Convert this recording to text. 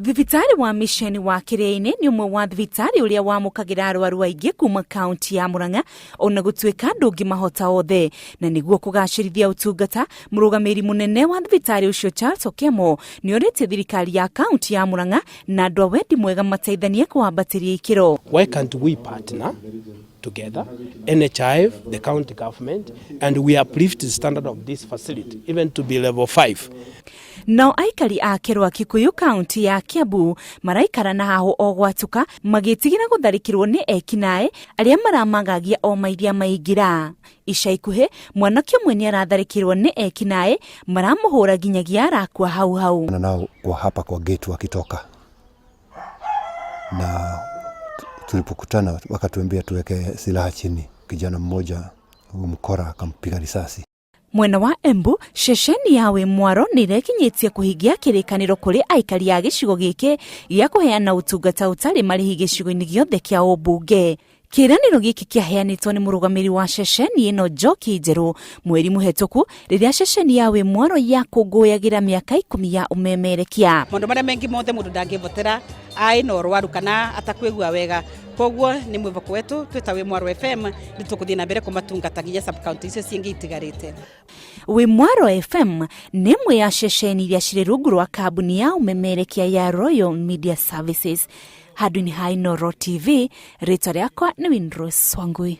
Thibitari wa miseni wa kiria-ini ni umwe wa thibitari uria wamukagira arwaru aingi kuma kaunti ya Murang'a ona gutuika ndungi mahota othe na niguo kugacirithia utungata. Murugamiriri munene wa thibitari ucio Charles Kiambu ni orite thirikari ya kaunti ya Murang'a na andu a wendi mwega mateithanie kuambatiria ikiro. Why can't we partner together, NHIF, the county government, and we uplift the standard of this facility even to be level 5. No Aikari a kerwa Kikuyu kaunti ya Kiambu maraikara na haho ogwatuka magitigira gutharikirwo ni ekinai aria maramagagia o maairia maingira. Ica ikuhe mwanake umwe ni aratharikirwo ni ekinai maramuhura ginyagia arakua hau. Nao kwa hapa kwa gate wakitoka na tulipokutana wakatuambia tuweke silaha chini. Kijana mmoja mkora akampiga risasi. Mwena wa Embu, shesheni yawe mwaro nirekinyitie kuhigia kirikaniro kuri aikari ya gicigo giki ya kuheana utungata utari marihi gicigo-ini giothe kia ubunge. Kiraniro giki kiaheanitwo ni murugamiriri wa shesheni ino Njoki Njeru mweri muhetuku riria shesheni yawe mwaro yakunguyagira miaka 10 ya umemerekia. Maundu maria mengi mothe mundu ndangivotera ai no rwaru kana atakwigua wega. Koguo ni mwivoko wetu twitawe Mwaro FM nitukuthie na mbere kumatungata nginya sub county icio ciengi itigarite. We Mwaro FM ni mwe ya shesheni iria ciri rungu rwa kambuni ya umemerekia ya Royal Media Services. Hadu ni Hainoro TV, rita riakwa ni Windrose Wangui.